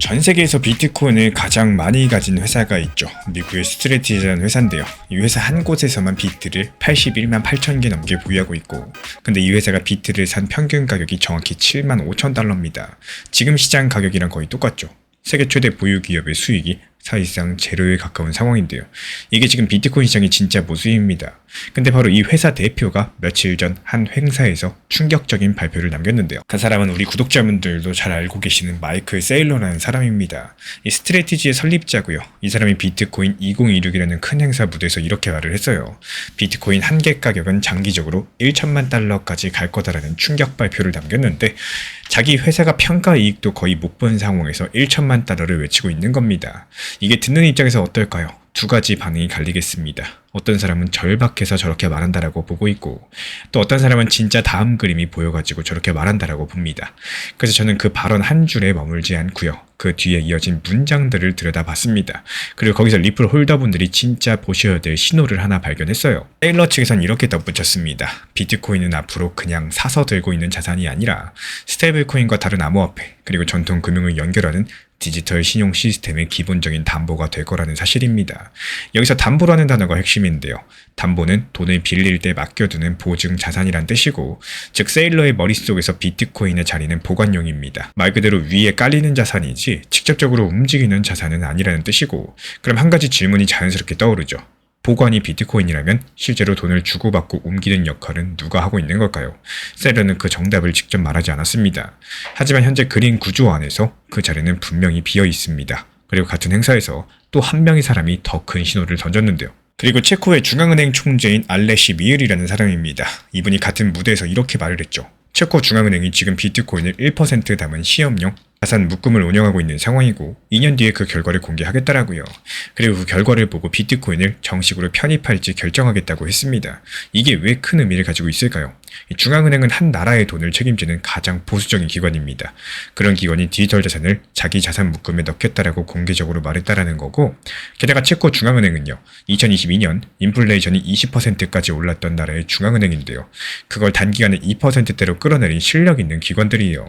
전 세계에서 비트코인을 가장 많이 가진 회사가 있죠. 미국의 스트레티지라는 회사인데요. 이 회사 한 곳에서만 비트를 81만 8천 개 넘게 보유하고 있고, 근데 이 회사가 비트를 산 평균 가격이 정확히 7만 5천 달러입니다. 지금 시장 가격이랑 거의 똑같죠. 세계 최대 보유 기업의 수익이 사실상 제로에 가까운 상황인데요. 이게 지금 비트코인 시장의 진짜 모습입니다. 근데 바로 이 회사 대표가 며칠 전 한 행사에서 충격적인 발표를 남겼는데요. 그 사람은 우리 구독자분들도 잘 알고 계시는 마이클 세일러라는 사람입니다. 이 스트래티지의 설립자고요. 이 사람이 비트코인 2026이라는 큰 행사 무대에서 이렇게 말을 했어요. 비트코인 한 개 가격은 장기적으로 1천만 달러까지 갈 거다라는 충격 발표를 남겼는데, 자기 회사가 평가 이익도 거의 못 본 상황에서 1천만 달러를 외치고 있는 겁니다. 이게 듣는 입장에서 어떨까요? 두 가지 반응이 갈리겠습니다. 어떤 사람은 절박해서 저렇게 말한다라고 보고 있고, 또 어떤 사람은 진짜 다음 그림이 보여가지고 저렇게 말한다라고 봅니다. 그래서 저는 그 발언 한 줄에 머물지 않고요, 그 뒤에 이어진 문장들을 들여다봤습니다. 그리고 거기서 리플 홀더분들이 진짜 보셔야 될 신호를 하나 발견했어요. 테일러 측에선 이렇게 덧붙였습니다. 비트코인은 앞으로 그냥 사서 들고 있는 자산이 아니라 스테이블코인과 다른 암호화폐, 그리고 전통 금융을 연결하는 디지털 신용 시스템의 기본적인 담보가 될 거라는 사실입니다. 여기서 담보라는 단어가 핵심인데요. 담보는 돈을 빌릴 때 맡겨두는 보증 자산이란 뜻이고, 즉 세일러의 머릿속에서 비트코인의 자리는 보관용입니다. 말 그대로 위에 깔리는 자산이지 직접적으로 움직이는 자산은 아니라는 뜻이고, 그럼 한 가지 질문이 자연스럽게 떠오르죠. 보관이 비트코인이라면 실제로 돈을 주고받고 옮기는 역할은 누가 하고 있는 걸까요? 세일러는 그 정답을 직접 말하지 않았습니다. 하지만 현재 그린 구조 안에서 그 자리는 분명히 비어 있습니다. 그리고 같은 행사에서 또 한 명의 사람이 더 큰 신호를 던졌는데요. 그리고 체코의 중앙은행 총재인 알레시 미을이라는 사람입니다. 이분이 같은 무대에서 이렇게 말을 했죠. 체코 중앙은행이 지금 비트코인을 1% 담은 시험용 자산 묶음을 운영하고 있는 상황이고, 2년 뒤에 그 결과를 공개하겠다라고요. 그리고 그 결과를 보고 비트코인을 정식으로 편입할지 결정하겠다고 했습니다. 이게 왜 큰 의미를 가지고 있을까요? 중앙은행은 한 나라의 돈을 책임지는 가장 보수적인 기관입니다. 그런 기관이 디지털 자산을 자기 자산 묶음에 넣겠다라고 공개적으로 말했다라는 거고, 게다가 체코 중앙은행은요, 2022년 인플레이션이 20%까지 올랐던 나라의 중앙은행인데요. 그걸 단기간에 2%대로 끌어내린 실력 있는 기관들이에요.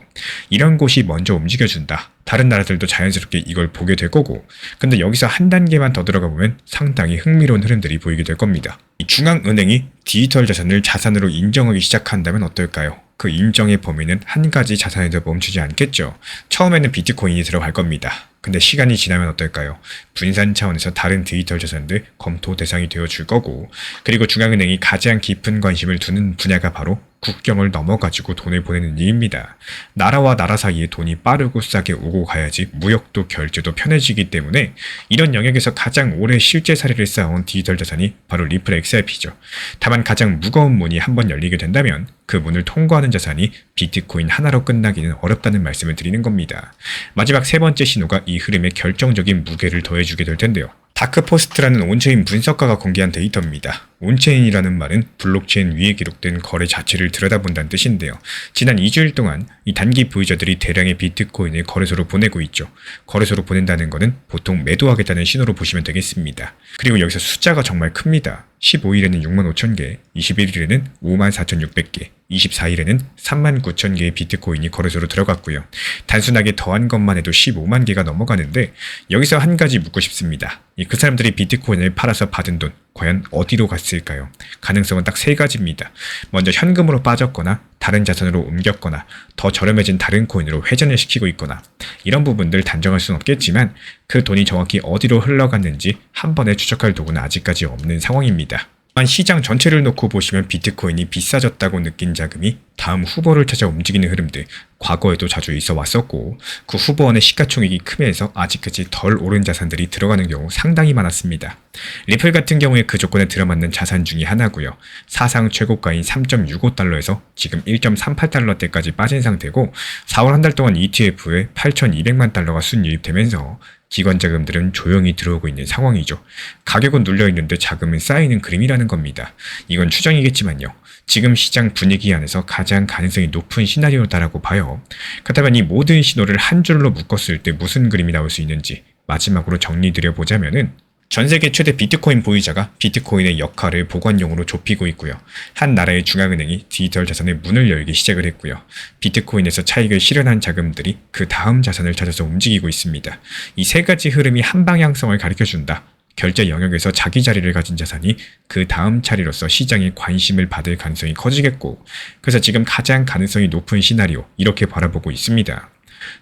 이런 곳이 먼저 움직여준다. 다른 나라들도 자연스럽게 이걸 보게 될 거고, 근데 여기서 한 단계만 더 들어가 보면 상당히 흥미로운 흐름들이 보이게 될 겁니다. 이 중앙은행이 디지털 자산을 자산으로 인정하기 시작한다면 어떨까요? 그 인정의 범위는 한 가지 자산에도 멈추지 않겠죠. 처음에는 비트코인이 들어갈 겁니다. 근데 시간이 지나면 어떨까요? 분산 차원에서 다른 디지털 자산들 검토 대상이 되어줄 거고, 그리고 중앙은행이 가장 깊은 관심을 두는 분야가 바로 국경을 넘어가지고 돈을 보내는 일입니다. 나라와 나라 사이에 돈이 빠르고 싸게 오고 가야지 무역도 결제도 편해지기 때문에, 이런 영역에서 가장 오래 실제 사례를 쌓아온 디지털 자산이 바로 리플 XRP죠. 다만 가장 무거운 문이 한번 열리게 된다면 그 문을 통과하는 자산이 비트코인 하나로 끝나기는 어렵다는 말씀을 드리는 겁니다. 마지막 세 번째 신호가 이 흐름에 결정적인 무게를 더해주게 될 텐데요. 다크포스트라는 온체인 분석가가 공개한 데이터입니다. 온체인이라는 말은 블록체인 위에 기록된 거래 자체를 들여다본다는 뜻인데요. 지난 2주일 동안 이 단기 보유자들이 대량의 비트코인을 거래소로 보내고 있죠. 거래소로 보낸다는 것은 보통 매도하겠다는 신호로 보시면 되겠습니다. 그리고 여기서 숫자가 정말 큽니다. 15일에는 6만 5천 개, 21일에는 5만 4,600개, 24일에는 3만 9천 개의 비트코인이 거래소로 들어갔고요. 단순하게 더한 것만 해도 15만 개가 넘어가는데, 여기서 한 가지 묻고 싶습니다. 그 사람들이 비트코인을 팔아서 받은 돈, 과연 어디로 갔을까요? 가능성은 딱 세 가지입니다. 먼저 현금으로 빠졌거나, 다른 자산으로 옮겼거나, 더 저렴해진 다른 코인으로 회전을 시키고 있거나, 이런 부분들 단정할 수는 없겠지만 그 돈이 정확히 어디로 흘러갔는지 한 번에 추적할 도구는 아직까지 없는 상황입니다. 한 시장 전체를 놓고 보시면 비트코인이 비싸졌다고 느낀 자금이 다음 후보를 찾아 움직이는 흐름들, 과거에도 자주 있어 왔었고, 그 후보원의 시가총액이 크면서 아직까지 덜 오른 자산들이 들어가는 경우 상당히 많았습니다. 리플 같은 경우에 그 조건에 들어맞는 자산 중에 하나고요. 사상 최고가인 3.65달러에서 지금 1.38달러대까지 빠진 상태고, 4월 한 달 동안 ETF에 8,200만 달러가 순유입되면서 기관 자금들은 조용히 들어오고 있는 상황이죠. 가격은 눌려있는데 자금은 쌓이는 그림이라는 겁니다. 이건 추정이겠지만요. 지금 시장 분위기 안에서 가장 가능성이 높은 시나리오다라고 봐요. 그렇다면 이 모든 신호를 한 줄로 묶었을 때 무슨 그림이 나올 수 있는지 마지막으로 정리드려보자면은, 전 세계 최대 비트코인 보유자가 비트코인의 역할을 보관용으로 좁히고 있고요. 한 나라의 중앙은행이 디지털 자산의 문을 열기 시작을 했고요. 비트코인에서 차익을 실현한 자금들이 그 다음 자산을 찾아서 움직이고 있습니다. 이 세 가지 흐름이 한 방향성을 가리켜준다. 결제 영역에서 자기 자리를 가진 자산이 그 다음 차례로서 시장의 관심을 받을 가능성이 커지겠고, 그래서 지금 가장 가능성이 높은 시나리오, 이렇게 바라보고 있습니다.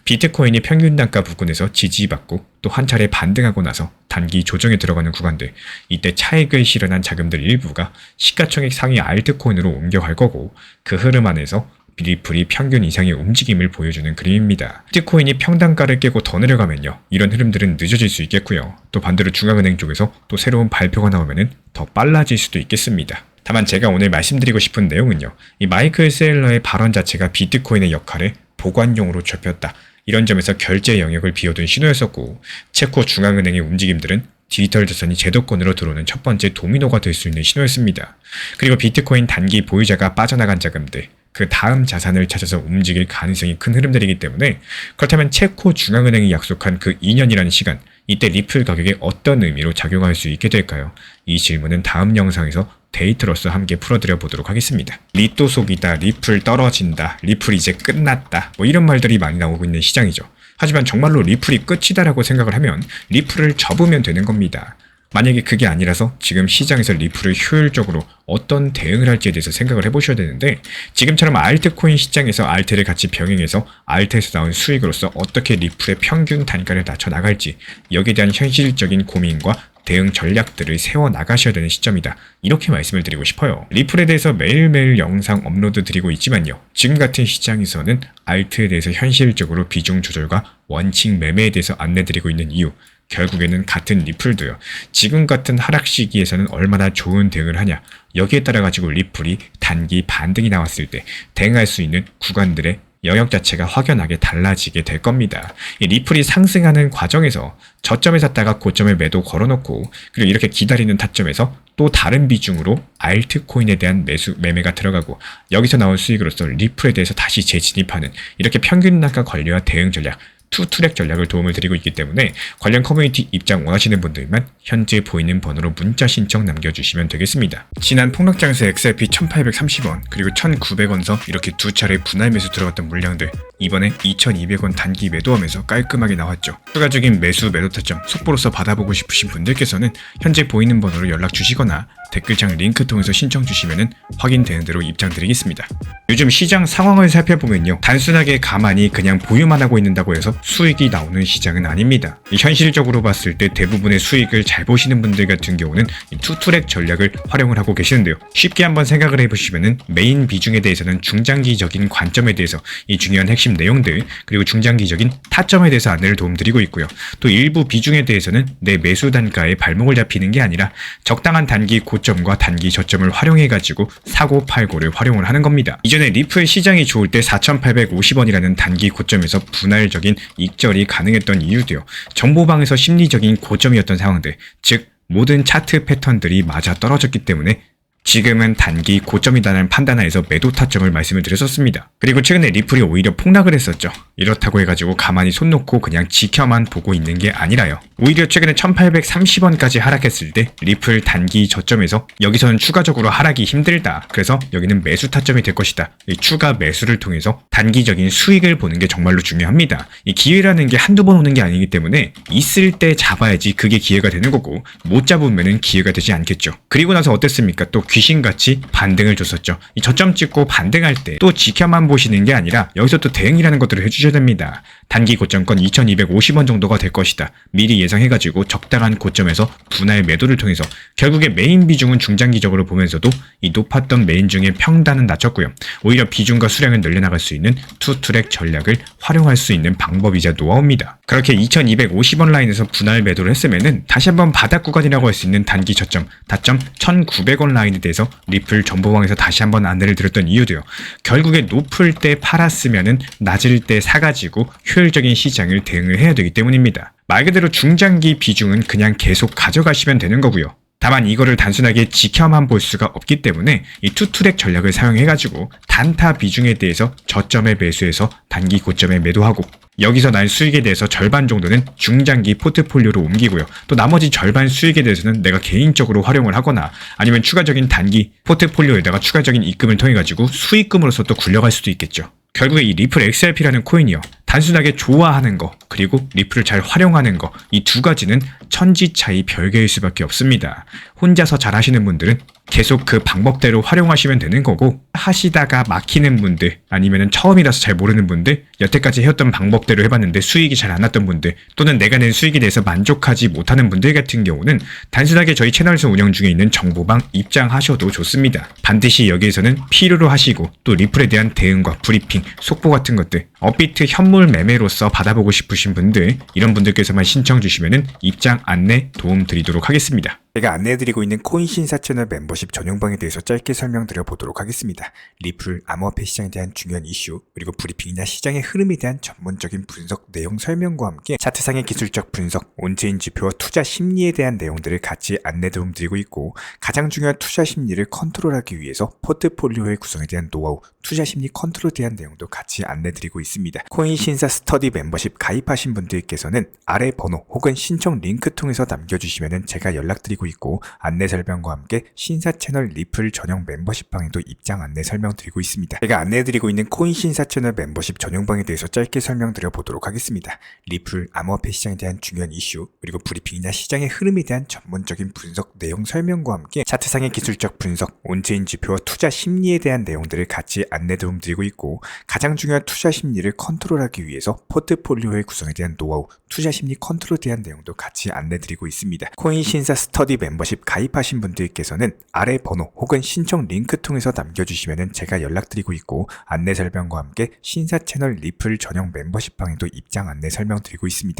비트코인이 평균 단가 부근에서 지지받고 또 한 차례 반등하고 나서 단기 조정에 들어가는 구간들, 이때 차익을 실현한 자금들 일부가 시가총액 상위 알트코인으로 옮겨갈 거고, 그 흐름 안에서 리플이 평균 이상의 움직임을 보여주는 그림입니다. 비트코인이 평단가를 깨고 더 내려가면요, 이런 흐름들은 늦어질 수 있겠고요. 또 반대로 중앙은행 쪽에서 또 새로운 발표가 나오면 더 빨라질 수도 있겠습니다. 다만 제가 오늘 말씀드리고 싶은 내용은요, 이 마이클 세일러의 발언 자체가 비트코인의 역할을 보관용으로 좁혔다. 이런 점에서 결제 영역을 비워둔 신호였었고, 체코 중앙은행의 움직임들은 디지털 자산이 제도권으로 들어오는 첫 번째 도미노가 될 수 있는 신호였습니다. 그리고 비트코인 단기 보유자가 빠져나간 자금들, 그 다음 자산을 찾아서 움직일 가능성이 큰 흐름들이기 때문에, 그렇다면 체코 중앙은행이 약속한 그 2년이라는 시간, 이때 리플 가격에 어떤 의미로 작용할 수 있게 될까요? 이 질문은 다음 영상에서 데이터로서 함께 풀어드려 보도록 하겠습니다. 리또 속이다, 리플 떨어진다, 리플 이제 끝났다, 이런 말들이 많이 나오고 있는 시장이죠. 하지만 정말로 리플이 끝이다라고 생각을 하면 리플을 접으면 되는 겁니다. 만약에 그게 아니라서 지금 시장에서 리플을 효율적으로 어떤 대응을 할지에 대해서 생각을 해보셔야 되는데, 지금처럼 알트코인 시장에서 알트를 같이 병행해서 알트에서 나온 수익으로서 어떻게 리플의 평균 단가를 낮춰 나갈지, 여기에 대한 현실적인 고민과 대응 전략들을 세워나가셔야 되는 시점이다. 이렇게 말씀을 드리고 싶어요. 리플에 대해서 매일매일 영상 업로드 드리고 있지만요, 지금 같은 시장에서는 알트에 대해서 현실적으로 비중 조절과 원칙 매매에 대해서 안내드리고 있는 이유, 결국에는 같은 리플도요, 지금 같은 하락 시기에서는 얼마나 좋은 대응을 하냐, 여기에 따라 가지고 리플이 단기 반등이 나왔을 때 대응할 수 있는 구간들의 영역 자체가 확연하게 달라지게 될 겁니다. 이 리플이 상승하는 과정에서 저점에 샀다가 고점에 매도 걸어놓고, 그리고 이렇게 기다리는 타점에서 또 다른 비중으로 알트코인에 대한 매매가 들어가고, 여기서 나온 수익으로서 리플에 대해서 다시 재진입하는, 이렇게 평균 단가 관리와 대응 전략, 투트랙 전략을 도움을 드리고 있기 때문에 관련 커뮤니티 입장 원하시는 분들만 현재 보이는 번호로 문자 신청 남겨주시면 되겠습니다. 지난 폭락장에서 XRP 1830원 그리고 1900원서 이렇게 두 차례 분할 매수 들어갔던 물량들, 이번에 2200원 단기 매도하면서 깔끔하게 나왔죠. 추가적인 매수 매도 타점 속보로서 받아보고 싶으신 분들께서는 현재 보이는 번호로 연락 주시거나 댓글창 링크 통해서 신청 주시면 확인되는 대로 입장 드리겠습니다. 요즘 시장 상황을 살펴보면요, 단순하게 가만히 그냥 보유만 하고 있는다고 해서 수익이 나오는 시장은 아닙니다. 현실적으로 봤을 때 대부분의 수익을 잘 보시는 분들 같은 경우는 투트랙 전략을 활용을 하고 계시는데요. 쉽게 한번 생각을 해보시면 메인 비중에 대해서는 중장기적인 관점에 대해서 이 중요한 핵심 내용들, 그리고 중장기적인 타점에 대해서 안내를 도움드리고 있고요. 또 일부 비중에 대해서는 내 매수 단가에 발목을 잡히는 게 아니라 적당한 단기 고점과 단기 저점을 활용해가지고 사고 팔고를 활용을 하는 겁니다. 이전에 리플 시장이 좋을 때 4,850원이라는 단기 고점에서 분할적인 익절이 가능했던 이유도요, 정보방에서 심리적인 고점이었던 상황들, 즉 모든 차트 패턴들이 맞아 떨어졌기 때문에 지금은 단기 고점이다는 판단하에서 매도 타점을 말씀을 드렸었습니다. 그리고 최근에 리플이 오히려 폭락을 했었죠. 이렇다고 해가지고 가만히 손 놓고 그냥 지켜만 보고 있는 게 아니라요, 오히려 최근에 1830원까지 하락했을 때 리플 단기 저점에서 여기서는 추가적으로 하락이 힘들다, 그래서 여기는 매수 타점이 될 것이다, 이 추가 매수를 통해서 단기적인 수익을 보는 게 정말로 중요합니다. 이 기회라는 게 한두 번 오는 게 아니기 때문에 있을 때 잡아야지 그게 기회가 되는 거고, 못 잡으면 기회가 되지 않겠죠. 그리고 나서 어땠습니까? 또 귀신같이 반등을 줬었죠. 이 저점 찍고 반등할 때 또 지켜만 보시는 게 아니라 여기서 또 대응이라는 것들을 해주셔야 됩니다. 단기 고점권 2250원 정도가 될 것이다, 미리 예상해가지고 적당한 고점에서 분할 매도를 통해서 결국에 메인 비중은 중장기적으로 보면서도 이 높았던 메인 중에 평단은 낮췄고요, 오히려 비중과 수량을 늘려나갈 수 있는 투트랙 전략을 활용할 수 있는 방법이자 노하우입니다. 그렇게 2250원 라인에서 분할 매도를 했으면은 다시 한번 바닥 구간이라고 할 수 있는 단기 저점, 다점 1900원 라인에 대해서 리플 정보방에서 다시 한번 안내를 드렸던 이유도요, 결국에 높을 때 팔았으면은 낮을 때 사가지고 효율적인 시장을 대응을 해야 되기 때문입니다. 말 그대로 중장기 비중은 그냥 계속 가져가시면 되는 거고요. 다만 이거를 단순하게 지켜만 볼 수가 없기 때문에 이 투트랙 전략을 사용해가지고 단타 비중에 대해서 저점에 매수해서 단기 고점에 매도하고, 여기서 난 수익에 대해서 절반 정도는 중장기 포트폴리오로 옮기고요. 또 나머지 절반 수익에 대해서는 내가 개인적으로 활용을 하거나 아니면 추가적인 단기 포트폴리오에다가 추가적인 입금을 통해 가지고 수익금으로서 또 굴려갈 수도 있겠죠. 결국에 이 리플 XRP라는 코인이요, 단순하게 좋아하는 거 그리고 리플을 잘 활용하는 거, 이 두 가지는 천지 차이 별개일 수밖에 없습니다. 혼자서 잘 하시는 분들은 계속 그 방법대로 활용하시면 되는 거고, 하시다가 막히는 분들 아니면 처음이라서 잘 모르는 분들, 여태까지 해왔던 방법대로 해봤는데 수익이 잘 안 났던 분들, 또는 내가 낸 수익에 대해서 만족하지 못하는 분들 같은 경우는 단순하게 저희 채널에서 운영 중에 있는 정보방 입장하셔도 좋습니다. 반드시 여기에서는 필요로 하시고, 또 리플에 대한 대응과 브리핑, 속보 같은 것들, 업비트 현물 매매로서 받아보고 싶으신 분들, 이런 분들께서만 신청 주시면은 입장 안내 도움 드리도록 하겠습니다. 제가 안내해드리고 있는 코인 신사 채널 멤버십 전용방에 대해서 짧게 설명드려 보도록 하겠습니다. 리플, 암호화폐 시장에 대한 중요한 이슈, 그리고 브리핑이나 시장의 흐름에 대한 전문적인 분석 내용 설명과 함께 차트상의 기술적 분석, 온체인 지표와 투자 심리에 대한 내용들을 같이 안내 도움 드리고 있고, 가장 중요한 투자 심리를 컨트롤하기 위해서 포트폴리오의 구성에 대한 노하우, 투자 심리 컨트롤에 대한 내용도 같이 안내드리고 있습니다. 코인 신사 스터디 멤버십 가입하신 분들께서는 아래 번호 혹은 신청 링크 통해서 남겨주시면 제가 연락드리고 있고, 안내 설명과 함께 신사 채널 리플 전용 멤버십 방에도 입장 안내 설명드리고 있습니다. 제가 안내해드리고 있는 코인 신사 채널 멤버십 전용방에 대해서 짧게 설명드려 보도록 하겠습니다. 리플, 암호화폐 시장에 대한 중요한 이슈, 그리고 브리핑이나 시장의 흐름에 대한 전문적인 분석 내용 설명과 함께 차트상의 기술적 분석, 온체인 지표와 투자 심리에 대한 내용들을 같이 안내 도움 드리고 있고, 가장 중요한 투자 심리를 컨트롤하기 위해서 포트폴리오의 구성에 대한 노하우, 투자 심리 컨트롤에 대한 내용도 같이 안내 드리고 있습니다. 코인 신사 스터디 멤버십 가입하신 분들께서는 아래 번호 혹은 신청 링크 통해서 남겨주시면 제가 연락드리고 있고, 안내 설명과 함께 신사 채널 리플 전용 멤버십 방에도 입장 안내 설명드리고 있습니다.